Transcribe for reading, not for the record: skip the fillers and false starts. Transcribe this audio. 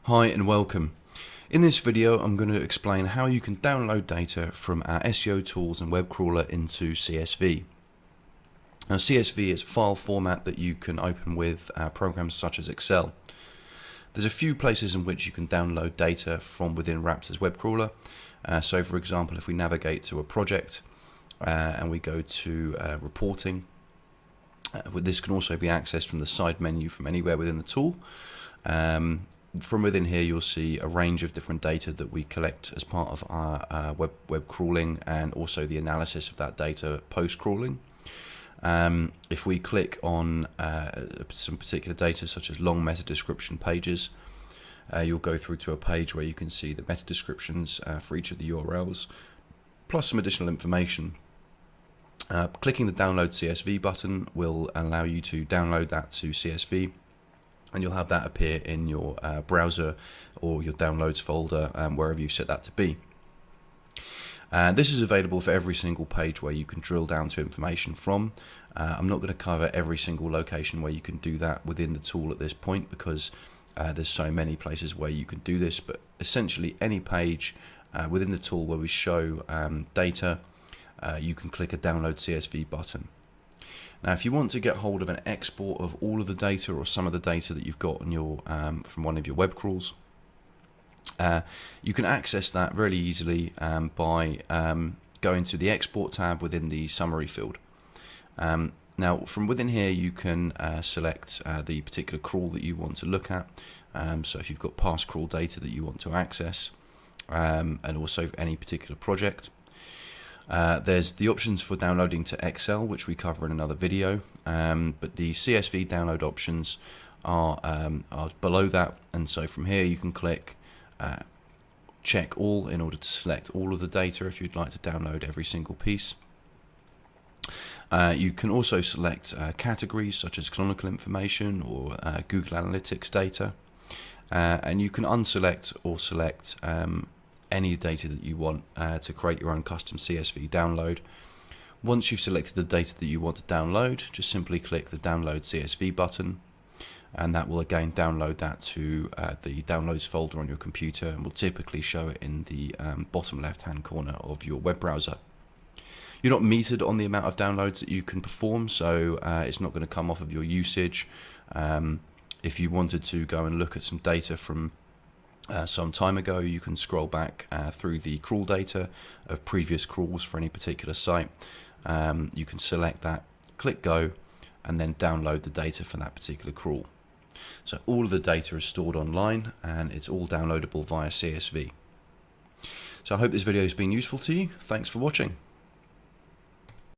Hi and welcome. In this video I'm going to explain how you can download data from our SEO tools and web crawler into CSV. Now CSV is a file format that you can open with programs such as Excel. There's a few places in which you can download data from within Raptor's web crawler. So for example, if we navigate to a project and we go to reporting, this can also be accessed from the side menu from anywhere within the tool. From within here you'll see a range of different data that we collect as part of our web crawling, and also the analysis of that data post crawling. If we click on some particular data such as long meta description pages, you'll go through to a page where you can see the meta descriptions for each of the URLs plus some additional information. Clicking the download CSV button will allow you to download that to CSV, and you'll have that appear in your browser or your downloads folder, wherever you've set that to be. This is available for every single page where you can drill down to information from. I'm not going to cover every single location where you can do that within the tool at this point, because there's so many places where you can do this, but essentially any page within the tool where we show data, you can click a download CSV button. Now, if you want to get hold of an export of all of the data or some of the data that you've got on your from one of your web crawls, you can access that really easily by going to the export tab within the summary field. Now, from within here you can select the particular crawl that you want to look at. So if you've got past crawl data that you want to access, and also any particular project. There's the options for downloading to Excel, which we cover in another video, but the CSV download options are below that, and so from here you can click check all in order to select all of the data if you'd like to download every single piece. You can also select categories such as canonical information or Google Analytics data, and you can unselect or select any data that you want to create your own custom CSV download. Once you've selected the data that you want to download, just simply click the download CSV button, and that will again download that to the downloads folder on your computer, and will typically show it in the bottom left hand corner of your web browser. You're not metered on the amount of downloads that you can perform, so it's not going to come off of your usage. If you wanted to go and look at some data from some time ago, you can scroll back through the crawl data of previous crawls for any particular site. You can select that, click go, and then download the data for that particular crawl. So all of the data is stored online, and it's all downloadable via CSV. So I hope this video has been useful to you. Thanks for watching.